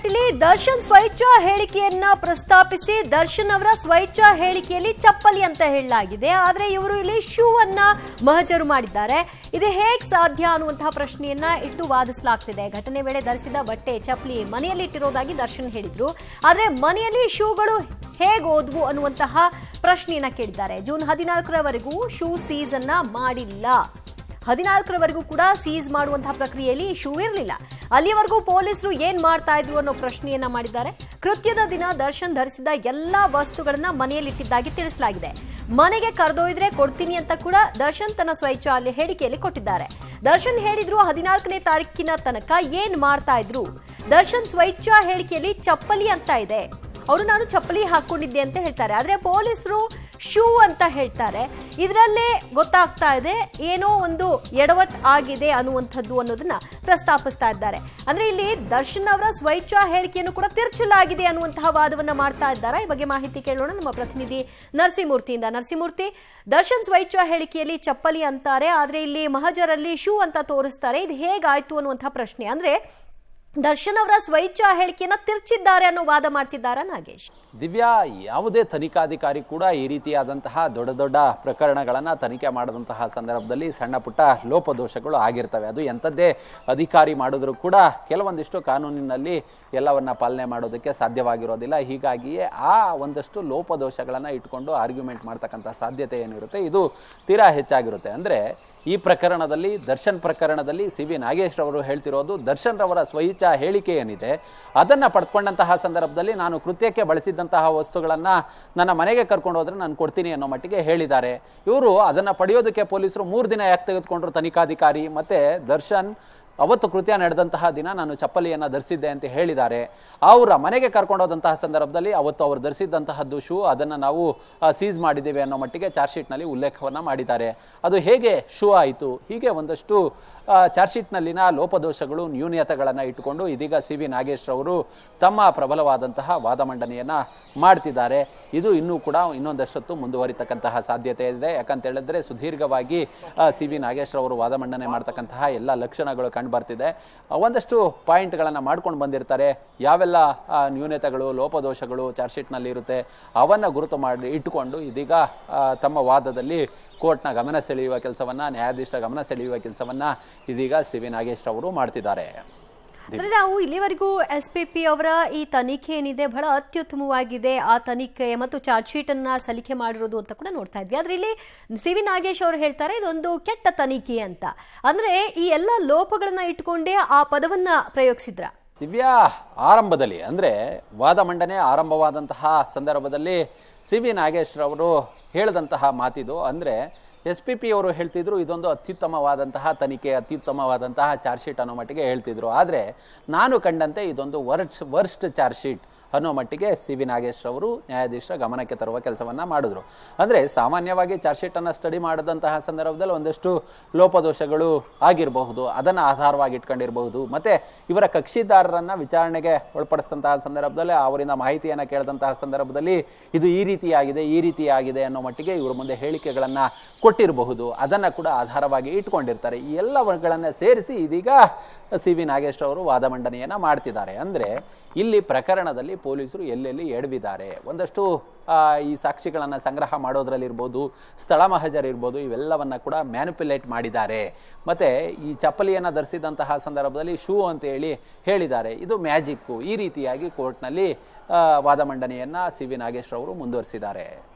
ಇಲ್ಲಿ ದರ್ಶನ್ ಸ್ವಇಚ್ಛಾ ಹೇಳಿಕೆಯನ್ನ ಪ್ರಸ್ತಾಪಿಸಿ ದರ್ಶನ್ ಅವರ ಸ್ವಇಚ್ಛಾ ಹೇಳಿಕೆಯಲ್ಲಿ ಚಪ್ಪಲಿ ಅಂತ ಹೇಳಲಾಗಿದೆ. ಆದ್ರೆ ಇವರು ಇಲ್ಲಿ ಶೂ ಅನ್ನ ಮಹಜರು ಮಾಡಿದ್ದಾರೆ. ಇದು ಹೇಗೆ ಸಾಧ್ಯ ಅನ್ನುವಂತಹ ಪ್ರಶ್ನೆಯನ್ನ ಇಟ್ಟು ವಾದಿಸಲಾಗ್ತಿದೆ. ಘಟನೆ ವೇಳೆ ಧರಿಸಿದ ಬಟ್ಟೆ ಚಪ್ಪಲಿ ಮನೆಯಲ್ಲಿ ಇಟ್ಟಿರೋದಾಗಿ ದರ್ಶನ್ ಹೇಳಿದ್ರು. ಆದ್ರೆ ಮನೆಯಲ್ಲಿ ಶೂಗಳು ಹೇಗೆ ಹೋದ್ವು ಅನ್ನುವಂತಹ ಪ್ರಶ್ನೆಯನ್ನ ಕೇಳಿದ್ದಾರೆ. ಜೂನ್ 14ರವರೆಗೂ ಶೂ ಸೀಸ್ ಅನ್ನ ಮಾಡಿಲ್ಲ. 14ರವರೆಗೂ ಕೂಡ ಸೀಸ್ ಮಾಡುವಂತಹ ಪ್ರಕ್ರಿಯೆಯಲ್ಲಿ ಶೂ ಇರಲಿಲ್ಲ. ಅಲ್ಲಿವರೆಗೂ ಪೊಲೀಸರು ಏನ್ ಮಾಡ್ತಾ ಇದ್ರು ಅನ್ನೋ ಪ್ರಶ್ನೆಯನ್ನ ಮಾಡಿದ್ದಾರೆ. ಕೃತ್ಯದ ದಿನ ದರ್ಶನ್ ಧರಿಸಿದ ಎಲ್ಲಾ ವಸ್ತುಗಳನ್ನ ಮನೆಯಲ್ಲಿಟ್ಟಿದ್ದಾಗಿ ತಿಳಿಸಲಾಗಿದೆ. ಮನೆಗೆ ಕರೆದೊಯ್ದ್ರೆ ಕೊಡ್ತೀನಿ ಅಂತ ಕೂಡ ದರ್ಶನ್ ತನ್ನ ಸ್ವಇಚ್ಛಾ ಹೇಳಿಕೆಯಲ್ಲಿ ಕೊಟ್ಟಿದ್ದಾರೆ. ದರ್ಶನ್ ಹೇಳಿದ್ರು 14ನೇ ತಾರೀಕಿನ ತನಕ ಏನ್ ಮಾಡ್ತಾ ಇದ್ರು. ದರ್ಶನ್ ಸ್ವಇಚ್ಛಾ ಹೇಳಿಕೆಯಲ್ಲಿ ಚಪ್ಪಲಿ ಅಂತ ಇದೆ. ಅವರು ನಾನು ಚಪ್ಪಲಿ ಹಾಕೊಂಡಿದ್ದೆ ಅಂತ ಹೇಳ್ತಾರೆ. ಆದ್ರೆ ಪೊಲೀಸರು ಶೂ ಅಂತ ಹೇಳ್ತಾರೆ. ಇದರಲ್ಲೇ ಗೊತ್ತಾಗ್ತಾ ಇದೆ ಏನೋ ಒಂದು ಎಡವಟ್ ಆಗಿದೆ ಅನ್ನುವಂಥದ್ದು ಅನ್ನೋದನ್ನ ಪ್ರಸ್ತಾಪಿಸ್ತಾ ಇದ್ದಾರೆ. ಅಂದ್ರೆ ಇಲ್ಲಿ ದರ್ಶನ್ ಅವರ ಸ್ವಇಚ್ಛಾ ಹೇಳಿಕೆಯನ್ನು ಕೂಡ ತಿರುಚಲಾಗಿದೆ ಅನ್ನುವಂತಹ ವಾದವನ್ನ ಮಾಡ್ತಾ ಇದ್ದಾರೆ. ಈ ಬಗ್ಗೆ ಮಾಹಿತಿ ಕೇಳೋಣ ನಮ್ಮ ಪ್ರತಿನಿಧಿ ನರಸಿಂಹಮೂರ್ತಿಯಿಂದ. ನರಸಿಂಹಮೂರ್ತಿ, ದರ್ಶನ್ ಸ್ವಇಚ್ಛಾ ಹೇಳಿಕೆಯಲ್ಲಿ ಚಪ್ಪಲಿ ಅಂತಾರೆ, ಆದ್ರೆ ಇಲ್ಲಿ ಮಹಜರಲ್ಲಿ ಶೂ ಅಂತ ತೋರಿಸ್ತಾರೆ. ಇದು ಹೇಗಾಯ್ತು ಅನ್ನುವಂತಹ ಪ್ರಶ್ನೆ. ಅಂದ್ರೆ ದರ್ಶನ್ ಅವರ ಸ್ವಇಚ್ಛಾ ಹೇಳಿಕೆಯನ್ನ ತಿರ್ಚಿದ್ದಾರೆ ಅನ್ನೋ ವಾದ ಮಾಡ್ತಿದ್ದಾರಾ ನಾಗೇಶ್? ದಿವ್ಯಾ, ಯಾವುದೇ ತನಿಖಾಧಿಕಾರಿ ಕೂಡ ಈ ರೀತಿಯಾದಂತಹ ದೊಡ್ಡ ದೊಡ್ಡ ಪ್ರಕರಣಗಳನ್ನ ತನಿಖೆ ಮಾಡಿದಂತಹ ಸಂದರ್ಭದಲ್ಲಿ ಸಣ್ಣ ಪುಟ್ಟ ಲೋಪದೋಷಗಳು ಆಗಿರ್ತವೆ. ಅದು ಎಂಥದ್ದೇ ಅಧಿಕಾರಿ ಮಾಡಿದ್ರು ಕೂಡ ಕೆಲವೊಂದಿಷ್ಟು ಕಾನೂನಿನಲ್ಲಿ ಎಲ್ಲವನ್ನ ಪಾಲನೆ ಮಾಡೋದಕ್ಕೆ ಸಾಧ್ಯವಾಗಿರೋದಿಲ್ಲ. ಹೀಗಾಗಿಯೇ ಆ ಒಂದಷ್ಟು ಲೋಪದೋಷಗಳನ್ನ ಇಟ್ಕೊಂಡು ಆರ್ಗ್ಯುಮೆಂಟ್ ಮಾಡ್ತಕ್ಕಂಥ ಸಾಧ್ಯತೆ ಏನಿರುತ್ತೆ ಇದು ತೀರಾ ಹೆಚ್ಚಾಗಿರುತ್ತೆ. ಅಂದ್ರೆ ಈ ಪ್ರಕರಣದಲ್ಲಿ, ದರ್ಶನ್ ಪ್ರಕರಣದಲ್ಲಿ ಸಿ ವಿ ನಾಗೇಶ್ ರವರು ಹೇಳ್ತಿರೋದು ದರ್ಶನ್ ರವರ ಸ್ವಇಚ್ಛಾ ಹೇಳಿಕೆ ಏನಿದೆ ಅದನ್ನ ಪಡ್ಕೊಂಡಂತಹ ಸಂದರ್ಭದಲ್ಲಿ ನಾನು ಕೃತ್ಯಕ್ಕೆ ಬಳಸಿದಂತಹ ವಸ್ತುಗಳನ್ನ ನನ್ನ ಮನೆಗೆ ಕರ್ಕೊಂಡು ಹೋದ್ರೆ ನಾನು ಕೊಡ್ತೀನಿ ಅನ್ನೋ ಮಟ್ಟಿಗೆ ಹೇಳಿದ್ದಾರೆ. ಇವರು ಅದನ್ನ ಪಡೆಯೋದಕ್ಕೆ ಪೊಲೀಸರು 3 ದಿನ ಯಾಕೆ ತೆಗೆದುಕೊಂಡ್ರು ತನಿಖಾಧಿಕಾರಿ? ಮತ್ತೆ ದರ್ಶನ್ ಅವತ್ತು ಕೃತ್ಯ ನಡೆದಂತಹ ದಿನ ನಾನು ಚಪ್ಪಲಿಯನ್ನು ಧರಿಸಿದ್ದೆ ಅಂತ ಹೇಳಿದ್ದಾರೆ. ಅವರ ಮನೆಗೆ ಕರ್ಕೊಂಡೋದಂತಹ ಸಂದರ್ಭದಲ್ಲಿ ಅವತ್ತು ಅವರು ಧರಿಸಿದ್ದಂತಹದ್ದು ಶೂ, ಅದನ್ನು ನಾವು ಸೀಸ್ ಮಾಡಿದ್ದೇವೆ ಅನ್ನೋ ಮಟ್ಟಿಗೆ ಚಾರ್ಜ್ ಶೀಟ್ನಲ್ಲಿ ಉಲ್ಲೇಖವನ್ನು ಮಾಡಿದ್ದಾರೆ. ಅದು ಹೇಗೆ ಶೂ ಆಯಿತು? ಹೀಗೆ ಒಂದಷ್ಟು ಚಾರ್ಜ್ ಶೀಟ್ನಲ್ಲಿನ ಲೋಪದೋಷಗಳು, ನ್ಯೂನತೆಗಳನ್ನು ಇಟ್ಟುಕೊಂಡು ಇದೀಗ ಸಿ ವಿ ನಾಗೇಶ್ ರವರು ತಮ್ಮ ಪ್ರಬಲವಾದಂತಹ ವಾದ ಮಂಡನೆಯನ್ನು ಮಾಡ್ತಿದ್ದಾರೆ. ಇದು ಇನ್ನೂ ಕೂಡ ಇನ್ನೊಂದಷ್ಟು ಮುಂದುವರಿತಕ್ಕಂತಹ ಸಾಧ್ಯತೆ ಇದೆ. ಯಾಕಂತ ಹೇಳಿದ್ರೆ ಸುದೀರ್ಘವಾಗಿ ಸಿ ವಿ ನಾಗೇಶ್ ರವರು ವಾದ ಮಂಡನೆ ಮಾಡ್ತಕ್ಕಂತಹ ಎಲ್ಲ ಲಕ್ಷಣಗಳು ಬರ್ತಿದೆ. ಒಂದಷ್ಟು ಪಾಯಿಂಟ್ಗಳನ್ನು ಮಾಡ್ಕೊಂಡು ಬಂದಿರ್ತಾರೆ. ಯಾವೆಲ್ಲ ನ್ಯೂನತೆಗಳು, ಲೋಪದೋಷಗಳು ಚಾರ್ಜ್ ಶೀಟ್ನಲ್ಲಿ ಇರುತ್ತೆ ಅವನ್ನ ಗುರುತು ಮಾಡಿ ಇಟ್ಟುಕೊಂಡು ಇದೀಗ ತಮ್ಮ ವಾದದಲ್ಲಿ ಕೋರ್ಟ್ನ ಗಮನ ಸೆಳೆಯುವ ಕೆಲಸವನ್ನ, ನ್ಯಾಯಾಧೀಶರ ಗಮನ ಸೆಳೆಯುವ ಕೆಲಸವನ್ನ ಇದೀಗ ಸಿ ವಿ ನಾಗೇಶ್ ಅವರು ಮಾಡ್ತಿದ್ದಾರೆ. ಅಂದ್ರೆ ನಾವು ಇಲ್ಲಿವರೆಗೂ SPP ಅವರ ಈ ತನಿಖೆ ಏನಿದೆ ಬಹಳ ಅತ್ಯುತ್ತಮವಾಗಿದೆ. ಆ ತನಿಖೆ ಮತ್ತು ಚಾರ್ಜ್ ಶೀಟ್ ಅನ್ನ ಸಲ್ಲಿಕೆ ಮಾಡಿರೋದು ಅಂತ ಕೂಡ ನೋಡ್ತಾ ಇದ್ವಿ. ಆದ್ರೆ ಇಲ್ಲಿ ಸಿ ವಿ ನಾಗೇಶ್ ಅವರು ಹೇಳ್ತಾರೆ ಇದೊಂದು ಕೆಟ್ಟ ತನಿಖೆ ಅಂತ. ಅಂದ್ರೆ ಈ ಎಲ್ಲ ಲೋಪಗಳನ್ನ ಇಟ್ಕೊಂಡೇ ಆ ಪದವನ್ನ ಪ್ರಯೋಗಿಸಿದ್ರ ದಿವ್ಯಾ? ಆರಂಭದಲ್ಲಿ ಅಂದ್ರೆ ವಾದ ಮಂಡನೆ ಆರಂಭವಾದಂತಹ ಸಂದರ್ಭದಲ್ಲಿ ಸಿ ವಿ ನಾಗೇಶ್ ರವರು ಹೇಳಿದಂತಹ ಮಾತಿದು. ಅಂದ್ರೆ SPP ಅವರು ಹೇಳ್ತಿದ್ರು ಇದೊಂದು ಅತ್ಯುತ್ತಮವಾದಂತಹ ತನಿಖೆ, ಅತ್ಯುತ್ತಮವಾದಂತಹ ಚಾರ್ಜ್ ಶೀಟ್ ಅನ್ನೋ ಮಟ್ಟಿಗೆ ಹೇಳ್ತಿದ್ರು. ಆದರೆ ನಾನು ಕಂಡಂತೆ ಇದೊಂದು ವರ್ಸ್ಟ್ ಚಾರ್ಜ್ ಶೀಟ್ ಅನ್ನೋ ಮಟ್ಟಿಗೆ ಸಿ ವಿ ನಾಗೇಶ್ ಅವರು ನ್ಯಾಯಾಧೀಶರ ಗಮನಕ್ಕೆ ತರುವ ಕೆಲಸವನ್ನ ಮಾಡಿದ್ರು. ಅಂದ್ರೆ ಸಾಮಾನ್ಯವಾಗಿ ಚಾರ್ಜ್ ಶೀಟ್ ಅನ್ನ ಸ್ಟಡಿ ಮಾಡಿದಂತಹ ಸಂದರ್ಭದಲ್ಲಿ ಒಂದಷ್ಟು ಲೋಪದೋಷಗಳು ಆಗಿರಬಹುದು, ಅದನ್ನ ಆಧಾರವಾಗಿ ಇಟ್ಕೊಂಡಿರಬಹುದು. ಮತ್ತೆ ಇವರ ಕಕ್ಷಿದಾರರನ್ನ ವಿಚಾರಣೆಗೆ ಒಳಪಡಿಸಿದಂತಹ ಸಂದರ್ಭದಲ್ಲಿ ಅವರಿಂದ ಮಾಹಿತಿಯನ್ನ ಕೇಳಿದಂತಹ ಸಂದರ್ಭದಲ್ಲಿ ಇದು ಈ ರೀತಿಯಾಗಿದೆ ಅನ್ನೋ ಮಟ್ಟಿಗೆ ಇವರು ಮುಂದೆ ಹೇಳಿಕೆಗಳನ್ನ ಕೊಟ್ಟಿರಬಹುದು. ಅದನ್ನ ಕೂಡ ಆಧಾರವಾಗಿ ಇಟ್ಕೊಂಡಿರ್ತಾರೆ. ಈ ಎಲ್ಲಗಳನ್ನ ಸೇರಿಸಿ ಇದೀಗ ಸಿ ವಿ ನಾಗೇಶ್ ಅವರು ವಾದ ಮಂಡನೆಯನ್ನ ಮಾಡ್ತಿದ್ದಾರೆ. ಅಂದ್ರೆ ಇಲ್ಲಿ ಪ್ರಕರಣದಲ್ಲಿ ಪೊಲೀಸರು ಎಲ್ಲೆಲ್ಲಿ ಎಡವಿದ್ದಾರೆ, ಒಂದಷ್ಟು ಈ ಸಾಕ್ಷಿಗಳನ್ನ ಸಂಗ್ರಹ ಮಾಡೋದ್ರಲ್ಲಿರ್ಬೋದು, ಸ್ಥಳ ಮಹಜರ್ ಇರ್ಬೋದು, ಇವೆಲ್ಲವನ್ನ ಕೂಡ ಮ್ಯಾನಿಪ್ಯುಲೇಟ್ ಮಾಡಿದ್ದಾರೆ. ಮತ್ತೆ ಈ ಚಪ್ಪಲಿಯನ್ನ ಧರಿಸಿದಂತಹ ಸಂದರ್ಭದಲ್ಲಿ ಶೂ ಅಂತ ಹೇಳಿದ್ದಾರೆ. ಇದು ಮ್ಯಾಜಿಕ್ಕು. ಈ ರೀತಿಯಾಗಿ ಕೋರ್ಟ್ನಲ್ಲಿ ವಾದ ಮಂಡನೆಯನ್ನ ಸಿ ವಿ ನಾಗೇಶ್ ಅವರು ಮುಂದುವರಿಸಿದ್ದಾರೆ.